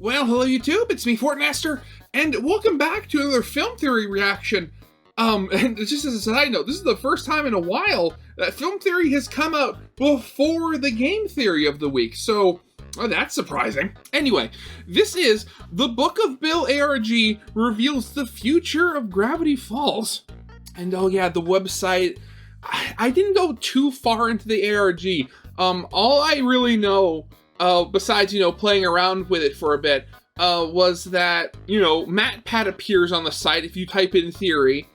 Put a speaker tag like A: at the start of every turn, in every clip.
A: Well, hello YouTube, it's me, Fortmaster, and welcome back to another film theory reaction. And just as a side note, this is the first time in a while that film theory has come out before the game theory of the week, so that's surprising. Anyway, this is the Book of Bill ARG reveals the future of Gravity Falls. And oh yeah, the website, I didn't go too far into the ARG. All I really know, besides, playing around with it for a bit, was that, MatPat appears on the site if you type in theory,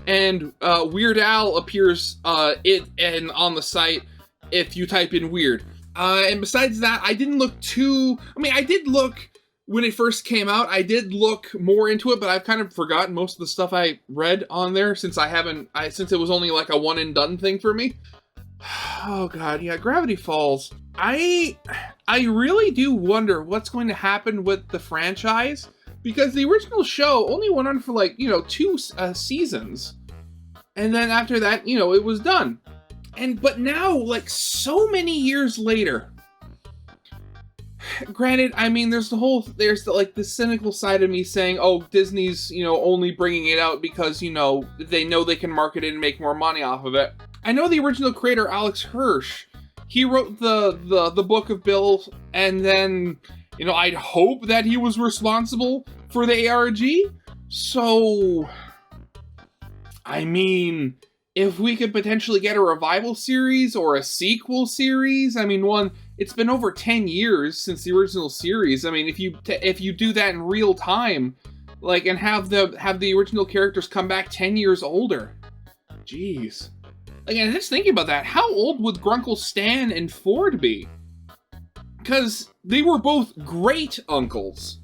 A: and Weird Al appears on the site if you type in weird. And besides that, I didn't look I did look when it first came out, I did look more into it, but I've kind of forgotten most of the stuff I read on there since since it was only like a one and done thing for me. Oh god, yeah, Gravity Falls. I really do wonder what's going to happen with the franchise, because the original show only went on for like, 2 seasons. And then after that, it was done. But now, like so many years later, granted, there's the cynical side of me saying, oh, Disney's, only bringing it out because, they know they can market it and make more money off of it. I know the original creator, Alex Hirsch, he wrote the Book of Bill, and then, I'd hope that he was responsible for the ARG. So, if we could potentially get a revival series or a sequel series, it's been over 10 years since the original series. If you do that in real time, like, and have the original characters come back 10 years older, jeez. Again, just thinking about that, how old would Grunkle Stan and Ford be? Because they were both great uncles.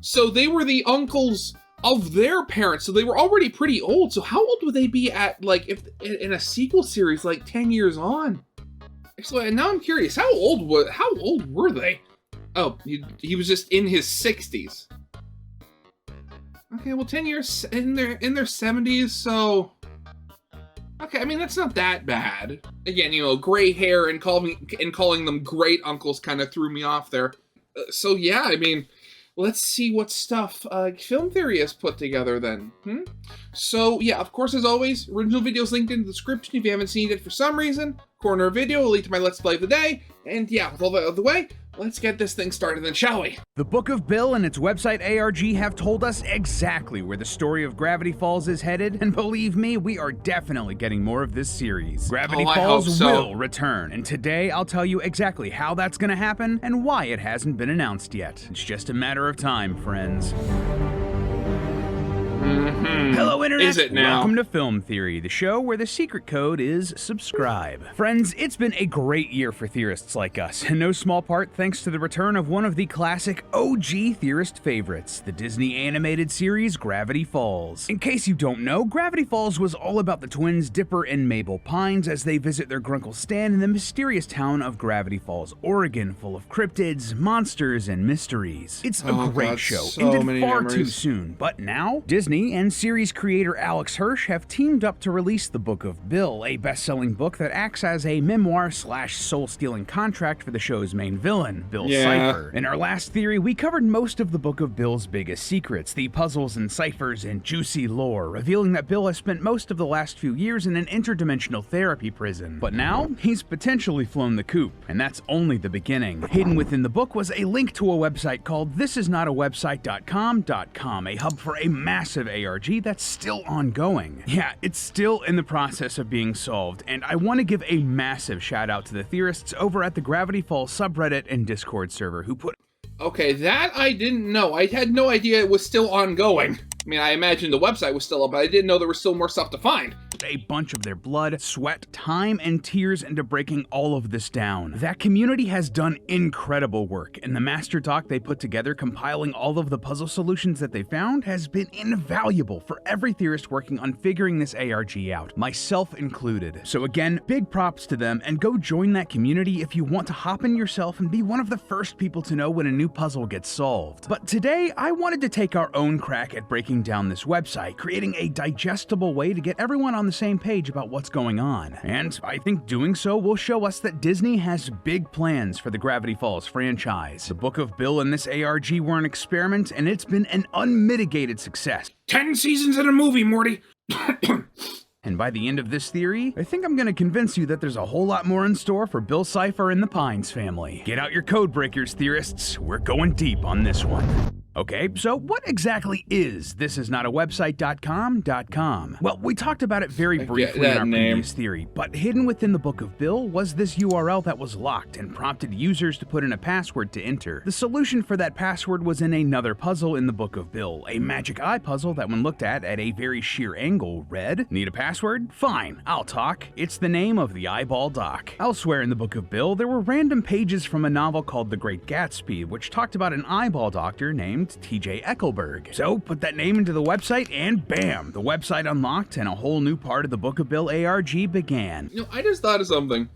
A: So they were the uncles of their parents, so they were already pretty old. So how old would they be at, like, if in a sequel series, like 10 years on? Actually, now I'm curious, how old were they? Oh, he was just in his 60s. Okay, well, 10 years in their 70s, so okay, that's not that bad. Again, gray hair and calling them great uncles kind of threw me off there. So yeah, let's see what stuff Film Theory has put together then. So yeah, of course, as always, original videos linked in the description if you haven't seen it for some reason. Corner video will lead to my Let's Play of the day. And yeah, with all that out of the way, let's get this thing started then, shall we?
B: The Book of Bill and its website ARG have told us exactly where the story of Gravity Falls is headed, and believe me, we are definitely getting more of this series. Gravity Falls will return, and today I'll tell you exactly how that's gonna happen and why it hasn't been announced yet. It's just a matter of time, friends. Hello Internet!
A: Is it now?
B: Welcome to Film Theory, the show where the secret code is subscribe. Friends, it's been a great year for theorists like us, in no small part thanks to the return of one of the classic OG theorist favorites, the Disney animated series Gravity Falls. In case you don't know, Gravity Falls was all about the twins Dipper and Mabel Pines as they visit their Grunkle Stan in the mysterious town of Gravity Falls, Oregon, full of cryptids, monsters, and mysteries. It's a great show, ended far too soon, but now, Disney and series creator Alex Hirsch have teamed up to release the Book of Bill, a best-selling book that acts as a memoir/soul-stealing contract for the show's main villain, Bill Cipher. In our last theory, we covered most of the Book of Bill's biggest secrets, the puzzles and ciphers and juicy lore, revealing that Bill has spent most of the last few years in an interdimensional therapy prison. But now, he's potentially flown the coop, and that's only the beginning. Hidden within the book was a link to a website called thisisnotawebsite.com, a hub for a massive ARG that's still ongoing. Yeah, it's still in the process of being solved, and I want to give a massive shout out to the theorists over at the Gravity Falls subreddit and Discord server who put...
A: Okay, that I didn't know. I had no idea it was still ongoing. I imagined the website was still up, but I didn't know there was still more stuff to find.
B: A bunch of their blood, sweat, time, and tears into breaking all of this down. That community has done incredible work, and the master doc they put together compiling all of the puzzle solutions that they found has been invaluable for every theorist working on figuring this ARG out, myself included. So again, big props to them, and go join that community if you want to hop in yourself and be one of the first people to know when a new puzzle gets solved. But today, I wanted to take our own crack at breaking down this website, creating a digestible way to get everyone on on the same page about what's going on. And I think doing so will show us that Disney has big plans for the Gravity Falls franchise. The Book of Bill and this ARG were an experiment, and it's been an unmitigated success.
A: 10 seasons in a movie, Morty!
B: And by the end of this theory, I think I'm gonna convince you that there's a whole lot more in store for Bill Cipher and the Pines family. Get out your code breakers, theorists. We're going deep on this one. Okay, so what exactly is thisisnotawebsite.com.com? Well, we talked about it very briefly in our previous theory, but hidden within the Book of Bill was this URL that was locked and prompted users to put in a password to enter. The solution for that password was in another puzzle in the Book of Bill, a magic eye puzzle that when looked at a very sheer angle read, need a password? Fine, I'll talk. It's the name of the eyeball doc. Elsewhere in the Book of Bill, there were random pages from a novel called The Great Gatsby, which talked about an eyeball doctor named T.J. Eckelberg. So put that name into the website and bam, the website unlocked and a whole new part of the Book of Bill ARG began.
A: You know, I just thought of something.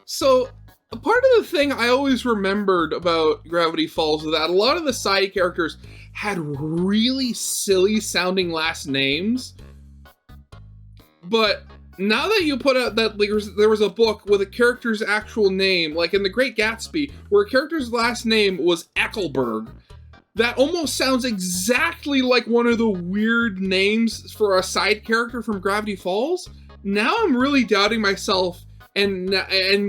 A: So, a part of the thing I always remembered about Gravity Falls was that a lot of the side characters had really silly sounding last names. But now that you put out that there was a book with a character's actual name, like in The Great Gatsby, where a character's last name was Eckelberg, that almost sounds exactly like one of the weird names for a side character from Gravity Falls. Now I'm really doubting myself and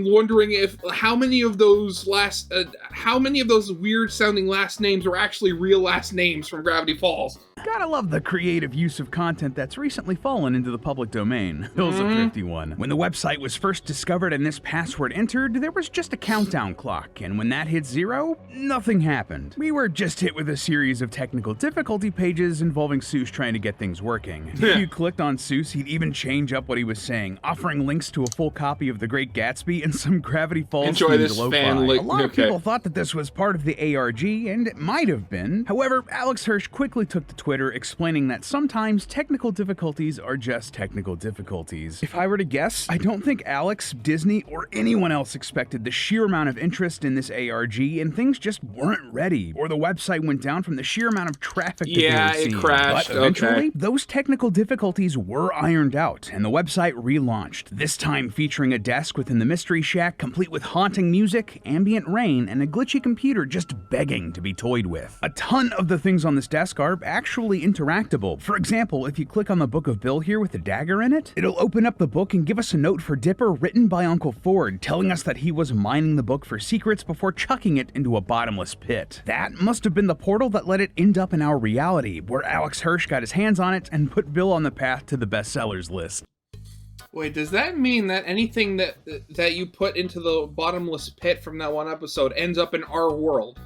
A: wondering if how many of those weird sounding last names were actually real last names from Gravity Falls.
B: Gotta love the creative use of content that's recently fallen into the public domain. Hills of 51. When the website was first discovered and this password entered, there was just a countdown clock, and when that hit 0, nothing happened. We were just hit with a series of technical difficulty pages involving Seuss trying to get things working. If you clicked on Seuss, he'd even change up what he was saying, offering links to a full copy of The Great Gatsby and some Gravity Falls
A: Enjoy this
B: lo-fi. A lot of people thought that this was part of the ARG, and it might have been. However, Alex Hirsch quickly took to Twitter explaining that sometimes technical difficulties are just technical difficulties. If I were to guess, I don't think Alex, Disney, or anyone else expected the sheer amount of interest in this ARG, and things just weren't ready, or the website went down from the sheer amount of traffic that they were seeing.
A: It crashed.
B: But eventually, those technical difficulties were ironed out, and the website relaunched, this time featuring a desk within the Mystery Shack complete with haunting music, ambient rain, and a glitchy computer just begging to be toyed with. A ton of the things on this desk are actually interactable. For example, if you click on the Book of Bill here with the dagger in it, it'll open up the book and give us a note for Dipper written by Uncle Ford, telling us that he was mining the book for secrets before chucking it into a bottomless pit. That must have been the portal that let it end up in our reality, where Alex Hirsch got his hands on it and put Bill on the path to the bestsellers list.
A: Wait, does that mean that anything that you put into the bottomless pit from that one episode ends up in our world?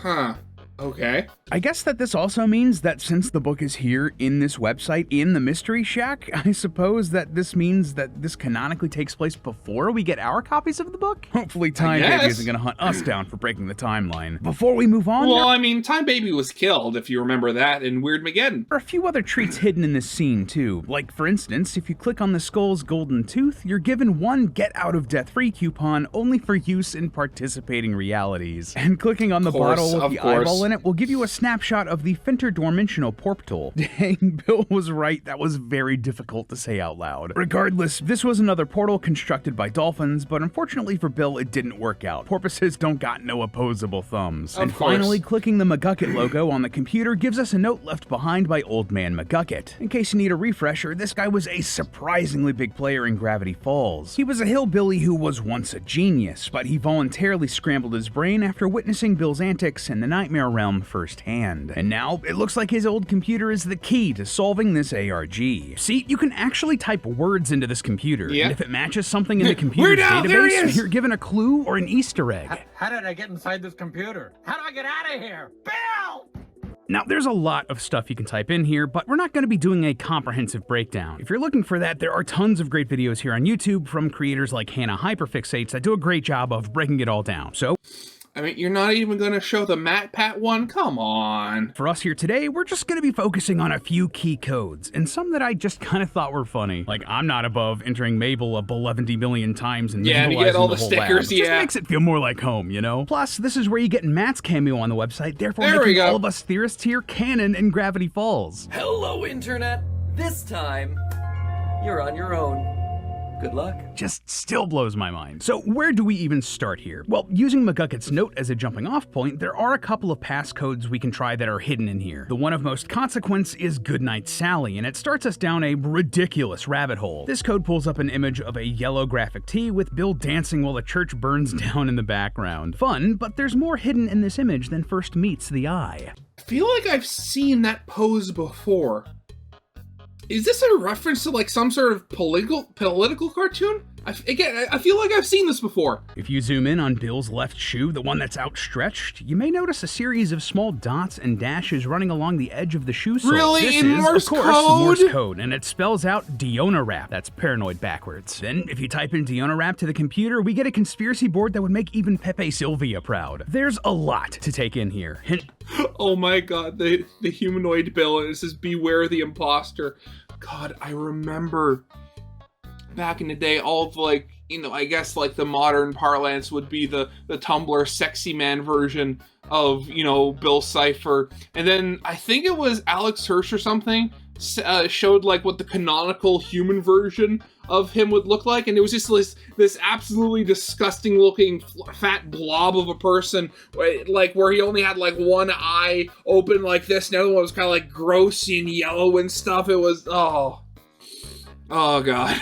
A: Huh. Okay.
B: I guess that this also means that since the book is here in this website, in the Mystery Shack, I suppose that this means that this canonically takes place before we get our copies of the book? Hopefully Time Baby isn't going to hunt us down for breaking the timeline. Before we move on...
A: Well, I mean, Time Baby was killed, if you remember that, in Weirdmageddon.
B: There are a few other treats hidden in this scene, too. Like, for instance, if you click on the skull's golden tooth, you're given one get-out-of-death-free coupon only for use in participating realities. And clicking on the bottle with the eyeball in it will give you a snapshot of the interdimensional portal. Dang, Bill was right, that was very difficult to say out loud. Regardless, this was another portal constructed by dolphins, but unfortunately for Bill, it didn't work out. Porpoises don't got no opposable thumbs. And finally, clicking the McGucket logo on the computer gives us a note left behind by Old Man McGucket. In case you need a refresher, this guy was a surprisingly big player in Gravity Falls. He was a hillbilly who was once a genius, but he voluntarily scrambled his brain after witnessing Bill's antics in the Nightmare Realm firsthand. And now, it looks like his old computer is the key to solving this ARG. See, you can actually type words into this computer, and if it matches something in the computer's database, you're given a clue or an Easter egg.
C: How did I get inside this computer? How do I get out of here? Bill!
B: Now, there's a lot of stuff you can type in here, but we're not going to be doing a comprehensive breakdown. If you're looking for that, there are tons of great videos here on YouTube from creators like Hannah Hyperfixates that do a great job of breaking it all down. So,
A: I mean, you're not even going to show the Matt Pat one? Come on.
B: For us here today, we're just going to be focusing on a few key codes, and some that I just kind of thought were funny. Like, I'm not above entering Mabel a 11 million times and
A: yeah, to get all the
B: whole
A: stickers,
B: lab. Just makes it feel more like home, you know? Plus, this is where you get Matt's cameo on the website, therefore making all of us theorists here canon in Gravity Falls.
D: Hello, Internet! This time, you're on your own. Good luck.
B: Just still blows my mind. So where do we even start here? Well, using McGucket's note as a jumping off point, there are a couple of passcodes we can try that are hidden in here. The one of most consequence is Goodnight Sally, and it starts us down a ridiculous rabbit hole. This code pulls up an image of a yellow graphic tee with Bill dancing while a church burns down in the background. Fun, but there's more hidden in this image than first meets the eye.
A: I feel like I've seen that pose before. Is this a reference to like some sort of political cartoon? I feel like I've seen this before.
B: If you zoom in on Bill's left shoe, the one that's outstretched, you may notice a series of small dots and dashes running along the edge of the shoe sole.
A: Really?
B: This
A: in
B: is,
A: Morse
B: of course,
A: code?
B: Morse code, and it spells out Diona Rap. That's paranoid backwards. Then, if you type in Diona Rap to the computer, we get a conspiracy board that would make even Pepe Sylvia proud. There's a lot to take in here.
A: Oh my god, the humanoid Bill, and it says beware the imposter. God, I remember back in the day, all of like, you know, I guess like the modern parlance would be the Tumblr sexy man version of, you know, Bill Cipher. And then I think it was Alex Hirsch or something showed like what the canonical human version of him would look like, and it was just this absolutely disgusting looking fat blob of a person, where he only had like one eye open like this, and the other one was kind of like gross and yellow and stuff. It was oh god.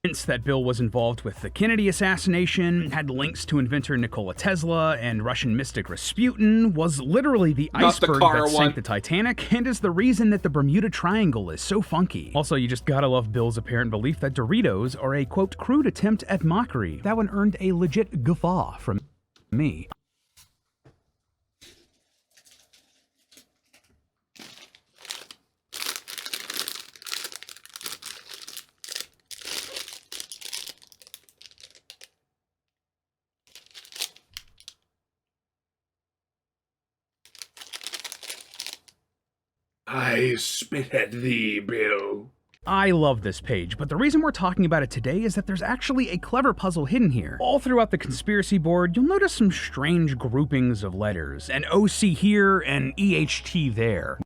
B: Hints that Bill was involved with the Kennedy assassination, had links to inventor Nikola Tesla and Russian mystic Rasputin, was literally the iceberg that sank the Titanic, and is the reason that the Bermuda Triangle is so funky. Also, you just gotta love Bill's apparent belief that Doritos are a, quote, crude attempt at mockery. That one earned a legit guffaw from me.
A: I spit at thee, Bill.
B: I love this page, but the reason we're talking about it today is that there's actually a clever puzzle hidden here. All throughout the conspiracy board, you'll notice some strange groupings of letters. An OC here, and EHT there.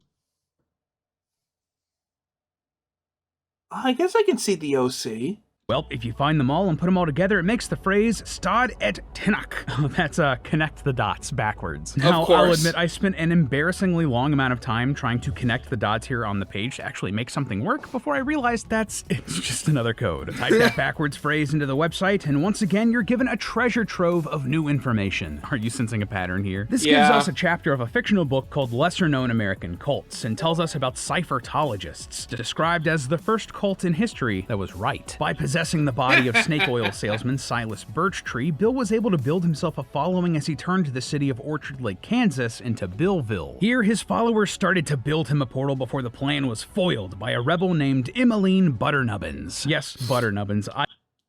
A: I guess I can see the OC.
B: Well, if you find them all and put them all together, it makes the phrase Stad et Tinnock. That's connect the dots backwards. Now, I'll admit I spent an embarrassingly long amount of time trying to connect the dots here on the page to actually make something work before I realized it's just another code. Type that backwards phrase into the website, and once again, you're given a treasure trove of new information. Are you sensing a pattern here? This gives us a chapter of a fictional book called Lesser Known American Cults, and tells us about ciphertologists, described as the first cult in history that was right. By possessing the body of snake oil salesman Silas Birchtree, Bill was able to build himself a following as he turned the city of Orchard Lake, Kansas into Billville. Here, his followers started to build him a portal before the plan was foiled by a rebel named Emmeline Butternubbins. Yes, Butternubbins.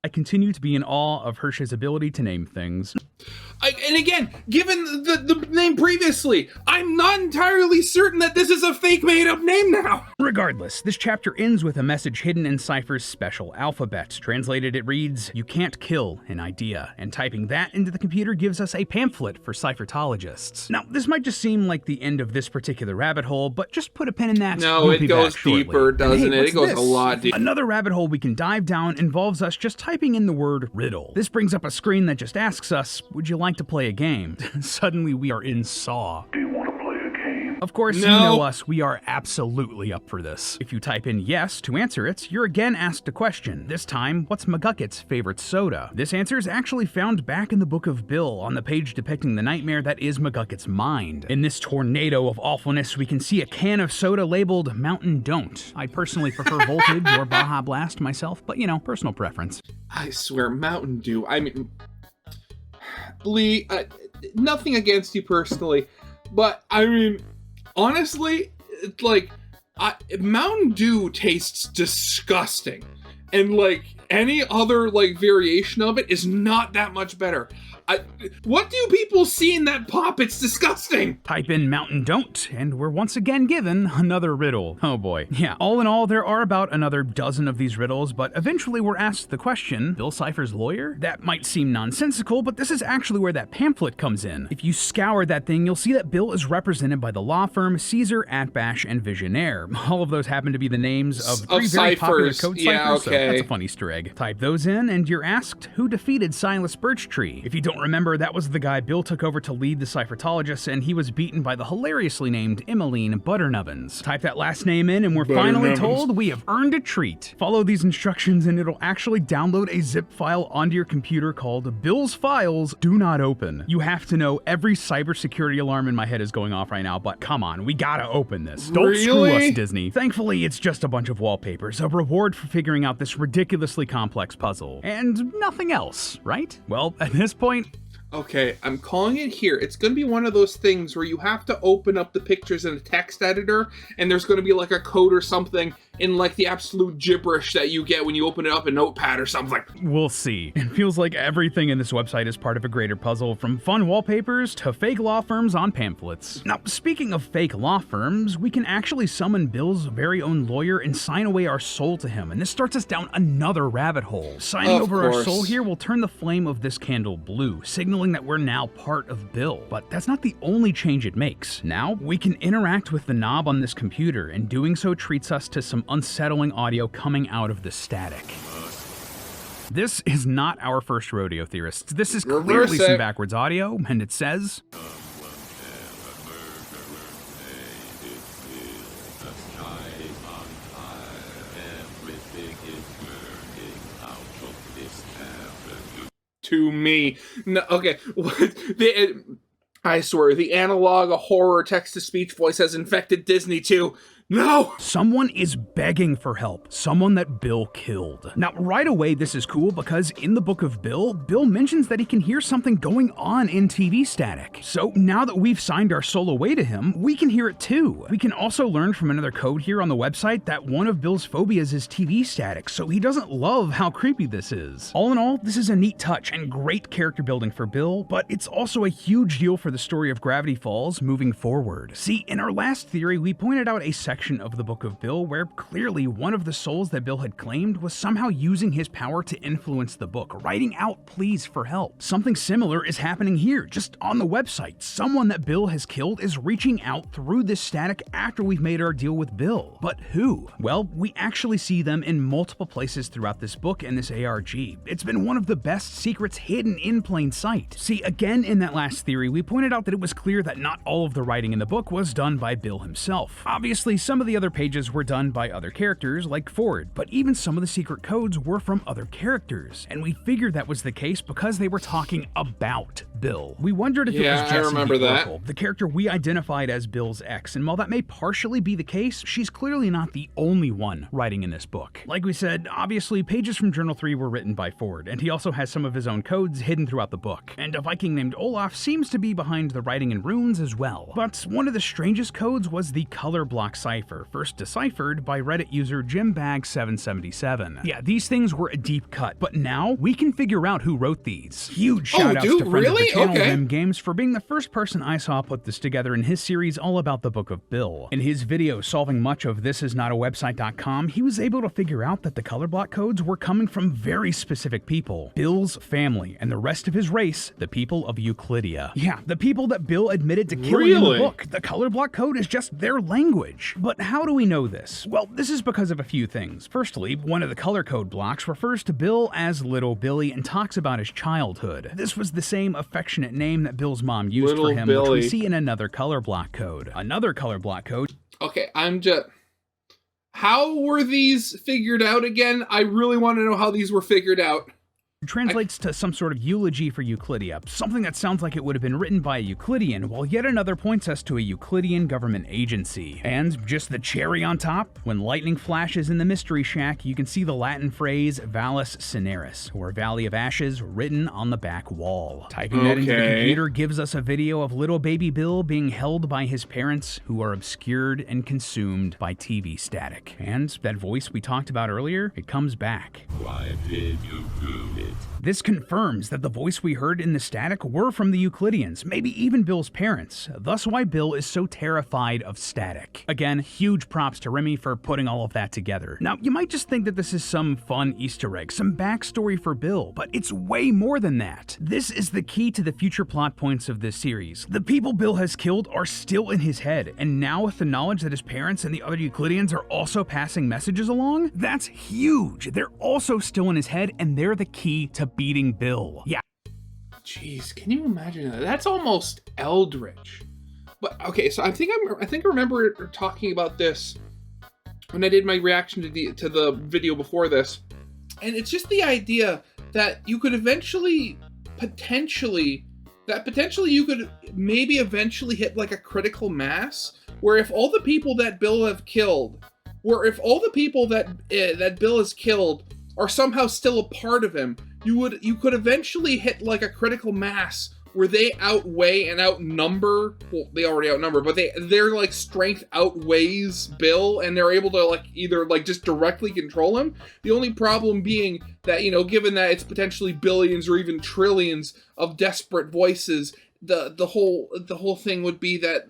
B: I continue to be in awe of Hirsch's ability to name things.
A: And again, given the name previously, I'm not entirely certain that this is a fake made-up name now.
B: Regardless, this chapter ends with a message hidden in Cypher's special alphabet. Translated, it reads, "You can't kill an idea," and typing that into the computer gives us a pamphlet for ciphertologists. Now, this might just seem like the end of this particular rabbit hole, but just put a pin in that.
A: No, it goes deeper, doesn't it? It goes a lot deeper.
B: Another rabbit hole we can dive down involves us just typing in the word riddle. This brings up a screen that just asks us, would you like to play a game? Suddenly we are in Saw.
E: Do you want to play a game?
B: Of course, you know us, we are absolutely up for this. If you type in yes to answer it, you're again asked a question. This time, what's McGucket's favorite soda? This answer is actually found back in the Book of Bill, on the page depicting the nightmare that is McGucket's mind. In this tornado of awfulness, we can see a can of soda labeled Mountain Don't. I personally prefer Voltage or Baja Blast myself, but you know, personal preference.
A: I swear, Mountain Dew. I mean, Lee, nothing against you personally, but I mean, honestly, like, Mountain Dew tastes disgusting, and like, any other like variation of it is not that much better. What do people see in that pop? It's disgusting.
B: Type in Mountain Don't, and we're once again given another riddle. Oh boy. Yeah, all in all, there are about another dozen of these riddles, but eventually we're asked the question, Bill Cipher's lawyer? That might seem nonsensical, but this is actually where that pamphlet comes in. If you scour that thing, you'll see that Bill is represented by the law firm Caesar, Atbash, and Visionaire. All of those happen to be the names of three very popular code ciphers, so that's a fun Easter egg. Type those in, and you're asked who defeated Silas Birchtree. If you don't remember, that was the guy Bill took over to lead the Ciphertologists, and he was beaten by the hilariously named Emmeline Butternubbins. Type that last name in, and we're finally told we have earned a treat. Follow these instructions, and it'll actually download a zip file onto your computer called Bill's Files Do Not Open. You have to know every cybersecurity alarm in my head is going off right now, but come on, we gotta open this. Don't screw us, Disney. Thankfully, it's just a bunch of wallpapers, a reward for figuring out this ridiculously complex puzzle. And nothing else, right? Well, at this point,
A: okay, I'm calling it here. It's going to be one of those things where you have to open up the pictures in a text editor, and there's going to be like a code or something in like the absolute gibberish that you get when you open it up in Notepad or something.
B: We'll see. It feels like everything in this website is part of a greater puzzle, from fun wallpapers to fake law firms on pamphlets. Now, speaking of fake law firms, we can actually summon Bill's very own lawyer and sign away our soul to him, and this starts us down another rabbit hole. Signing over our soul here will turn the flame of this candle blue, signaling that we're now part of Bill. But that's not the only change it makes. Now, we can interact with the knob on this computer, and doing so treats us to some unsettling audio coming out of the static. This is not our first rodeo, theorists. This is clearly some backwards audio, and it says...
A: To me. No, okay. I swear, the analog horror text-to-speech voice has infected Disney too. No!
B: Someone is begging for help. Someone that Bill killed. Now, right away, this is cool because in the Book of Bill, Bill mentions that he can hear something going on in TV static. So now that we've signed our soul away to him, we can hear it too. We can also learn from another code here on the website that one of Bill's phobias is TV static, so he doesn't love how creepy this is. All in all, this is a neat touch and great character building for Bill, but it's also a huge deal for the story of Gravity Falls moving forward. See, in our last theory, we pointed out a section of the Book of Bill where clearly one of the souls that Bill had claimed was somehow using his power to influence the book, writing out pleas for help. Something similar is happening here, just on the website. Someone that Bill has killed is reaching out through this static after we've made our deal with Bill. But who? Well, we actually see them in multiple places throughout this book and this ARG. It's been one of the best secrets hidden in plain sight. See, again in that last theory, we pointed out that it was clear that not all of the writing in the book was done by Bill himself. Obviously, some of the other pages were done by other characters like Ford, but even some of the secret codes were from other characters, and we figured that was the case because they were talking about Bill. We wondered if it was Jessie the Oracle, the character we identified as Bill's ex, and while that may partially be the case, she's clearly not the only one writing in this book. Like we said, obviously pages from Journal 3 were written by Ford, and he also has some of his own codes hidden throughout the book, and a Viking named Olaf seems to be behind the writing in runes as well. But one of the strangest codes was the color block cipher, first deciphered by Reddit user JimBag777. Yeah, these things were a deep cut, but now we can figure out who wrote these. Huge shout-outs to friend of the channel, Vim Games, for being the first person I saw put this together in his series all about the Book of Bill. In his video solving much of thisisnotawebsite.com, he was able to figure out that the color block codes were coming from very specific people. Bill's family, and the rest of his race, the people of Euclidia. Yeah, the people that Bill admitted to killing in the book. The color block code is just their language. But how do we know this? Well, this is because of a few things. Firstly, one of the color code blocks refers to Bill as Little Billy and talks about his childhood. This was the same affectionate name that Bill's mom used for him, which we see in another color block code. Another color block code...
A: Okay, how were these figured out again? I really want to know how these were figured out.
B: translates to some sort of eulogy for Euclidia, something that sounds like it would have been written by a Euclidean, while yet another points us to a Euclidean government agency. And just the cherry on top, when lightning flashes in the Mystery Shack, you can see the Latin phrase Vallis Cineris, or Valley of Ashes, written on the back wall. Typing that into the computer gives us a video of little baby Bill being held by his parents, who are obscured and consumed by TV static. And that voice we talked about earlier, it comes back.
E: Why did you do it?
B: This confirms that the voice we heard in the static were from the Euclideans, maybe even Bill's parents, thus why Bill is so terrified of static. Again, huge props to Remy for putting all of that together. Now, you might just think that this is some fun Easter egg, some backstory for Bill, but it's way more than that. This is the key to the future plot points of this series. The people Bill has killed are still in his head, and now with the knowledge that his parents and the other Euclideans are also passing messages along, that's huge. They're also still in his head, and they're the key to beating Bill. Yeah.
A: Jeez, can you imagine that? That's almost eldritch. But okay, so I think I remember talking about this when I did my reaction to the video before this, and it's just the idea that you could potentially you could maybe eventually hit like a critical mass, where if all the people that Bill have killed, that Bill has killed are somehow still a part of him, you could eventually hit like a critical mass where they outweigh and outnumber, well, they already outnumber, but their like strength outweighs Bill, and they're able to like either like just directly control him. The only problem being that, you know, given that it's potentially billions or even trillions of desperate voices, the whole thing would be that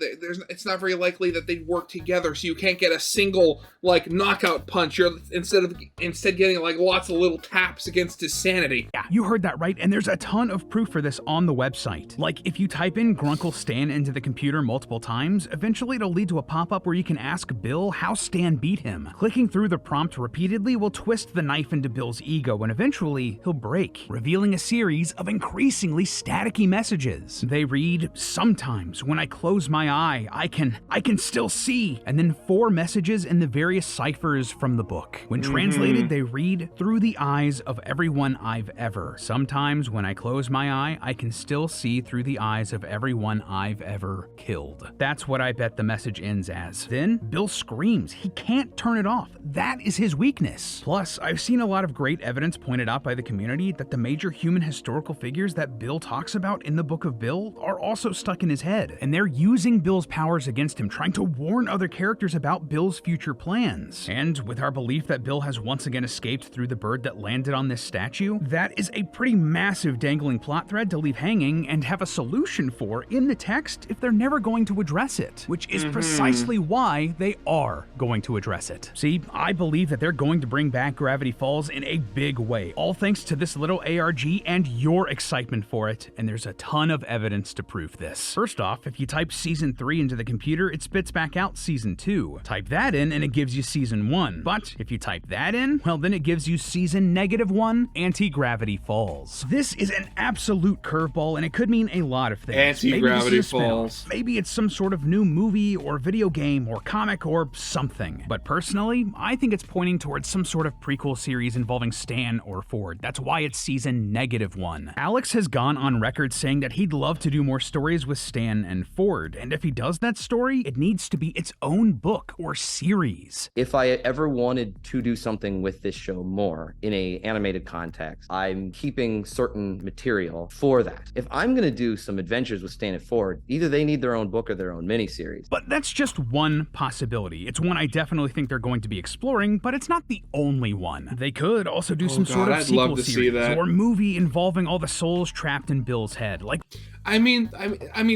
A: it's not very likely that they'd work together, so you can't get a single like knockout punch. You're instead getting like lots of little taps against his sanity.
B: Yeah, you heard that right, and there's a ton of proof for this on the website. Like, if you type in Grunkle Stan into the computer multiple times, eventually it'll lead to a pop-up where you can ask Bill how Stan beat him. Clicking through the prompt repeatedly will twist the knife into Bill's ego, and eventually he'll break, revealing a series of increasingly staticky messages. They read, "Sometimes when I close my eye, I can still see," and then 4 messages in the various ciphers from the book. When translated, they read, "Through the eyes of everyone I've ever. Sometimes when I close my eye, I can still see through the eyes of everyone I've ever killed." That's what I bet the message ends as. Then Bill screams. He can't turn it off. That is his weakness. Plus, I've seen a lot of great evidence pointed out by the community that the major human historical figures that Bill talks about in the Book of Bill are also stuck in his head, and they're using Bill's powers against him, trying to warn other characters about Bill's future plans. And with our belief that Bill has once again escaped through the bird that landed on this statue, that is a pretty massive dangling plot thread to leave hanging and have a solution for in the text if they're never going to address it, which is precisely why they are going to address it. See, I believe that they're going to bring back Gravity Falls in a big way, all thanks to this little ARG and your excitement for it, and there's a ton of evidence to prove this. First off, if you type Season 3 into the computer, it spits back out Season 2. Type that in and it gives you Season 1. But if you type that in, well, then it gives you Season -1, Anti-Gravity Falls. This is an absolute curveball, and it could mean a lot of things.
A: Anti-Gravity Falls.
B: Maybe it's some sort of new movie or video game or comic or something. But personally, I think it's pointing towards some sort of prequel series involving Stan or Ford. That's why it's Season -1. Alex has gone on record saying that he'd love to do more stories with Stan and Ford, and if he does that story, it needs to be its own book or series.
F: If I ever wanted to do something with this show more in a animated context, I'm keeping certain material for that. If I'm going to do some adventures with Stan and Ford, either they need their own book or their own miniseries.
B: But that's just one possibility. It's one I definitely think they're going to be exploring, but it's not the only one. They could also do some sort of
A: I'd
B: sequel
A: love to see
B: series
A: that.
B: or movie involving all the souls trapped in Bill's head. Like,
A: I mean,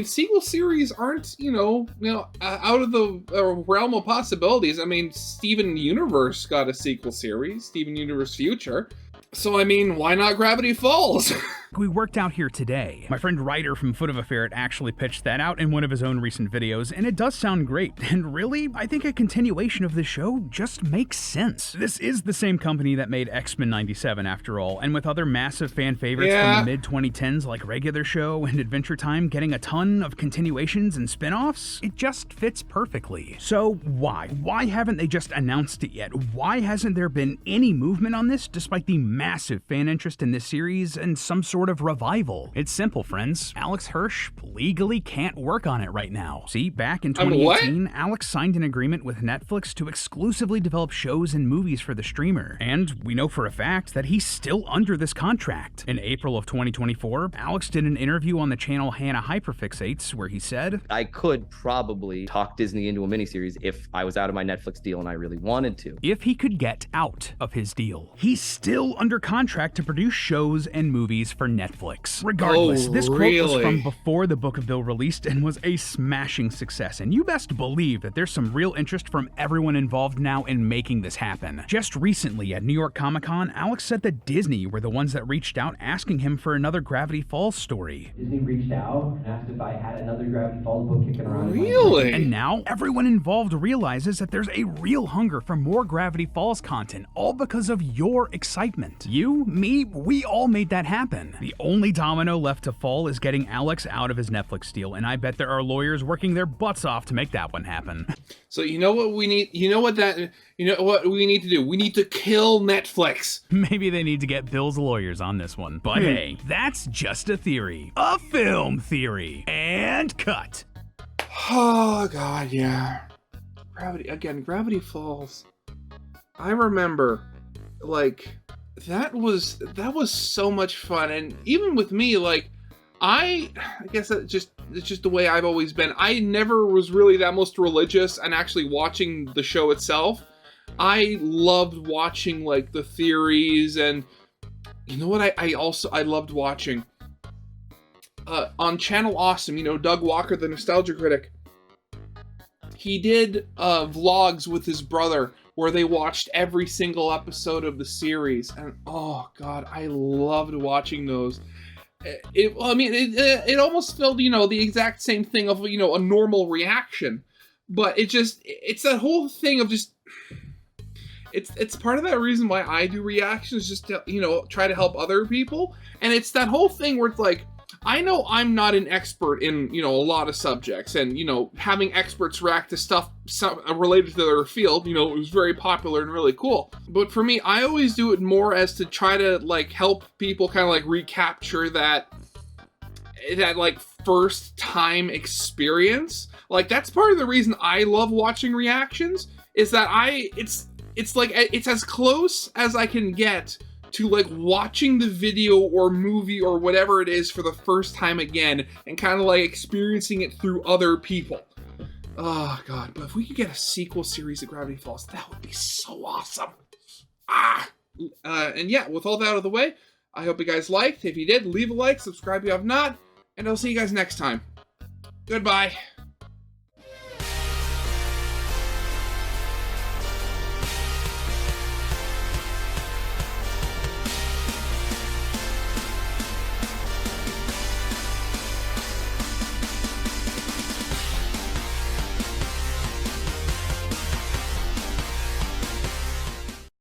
A: sequel series aren't, out of the realm of possibilities. I mean, Steven Universe got a sequel series, Steven Universe Future. So, I mean, why not Gravity Falls?
B: like we worked out here today. My friend Ryder from Foot of a Ferret actually pitched that out in one of his own recent videos, and it does sound great. And really, I think a continuation of the show just makes sense. This is the same company that made X-Men 97 after all, and with other massive fan favorites from the mid-2010s like Regular Show and Adventure Time getting a ton of continuations and spin-offs, it just fits perfectly. So why? Why haven't they just announced it yet? Why hasn't there been any movement on this despite the massive fan interest in this series and some sort of revival? It's simple, friends. Alex Hirsch legally can't work on it right now. See, back in 2018, Alex signed an agreement with Netflix to exclusively develop shows and movies for the streamer, and we know for a fact that he's still under this contract. In April of 2024, Alex did an interview on the channel Hannah Hyperfixates where he said,
F: I could probably talk Disney into a miniseries if I was out of my Netflix deal and I really wanted to.
B: If he could get out of his deal. He's still under contract to produce shows and movies for Netflix. Regardless, this quote was from before the Book of Bill released and was a smashing success, and you best believe that there's some real interest from everyone involved now in making this happen. Just recently at New York Comic-Con, Alex said that Disney were the ones that reached out asking him for another Gravity Falls story.
G: Disney reached out and asked if I had another Gravity Falls book kicking around.
A: Really?
B: And now everyone involved realizes that there's a real hunger for more Gravity Falls content, all because of your excitement. You, me, we all made that happen. The only domino left to fall is getting Alex out of his Netflix deal, and I bet there are lawyers working their butts off to make that one happen.
A: So you know what we need? You know what we need to do? We need to kill Netflix.
B: Maybe they need to get Bill's lawyers on this one. But hey, that's just a theory. A film theory. And cut.
A: Oh God, yeah. Gravity Falls. I remember, like, that was so much fun, and even with me, like, I guess it's just the way I've always been. I never was really that most religious and actually watching the show itself. I loved watching, like, the theories, and you know what I loved watching? On Channel Awesome, you know, Doug Walker, the Nostalgia Critic, he did vlogs with his brother where they watched every single episode of the series, and oh God, I loved watching those. It almost felt, you know, the exact same thing of, you know, a normal reaction, but it's that whole thing of just, it's part of that reason why I do reactions, just to, you know, try to help other people, and it's that whole thing where it's like, I know I'm not an expert in, you know, a lot of subjects, and, you know, having experts react to stuff related to their field, you know, it was very popular and really cool. But for me, I always do it more as to try to, like, help people kind of, like, recapture that like, first time experience. Like, that's part of the reason I love watching reactions, is that it's like, it's as close as I can get to, like, watching the video or movie or whatever it is for the first time again, and kind of, like, experiencing it through other people. Oh God, but if we could get a sequel series of Gravity Falls, that would be so awesome. And yeah, with all that out of the way, I hope you guys liked. If you did, leave a like, subscribe if you have not, and I'll see you guys next time. Goodbye.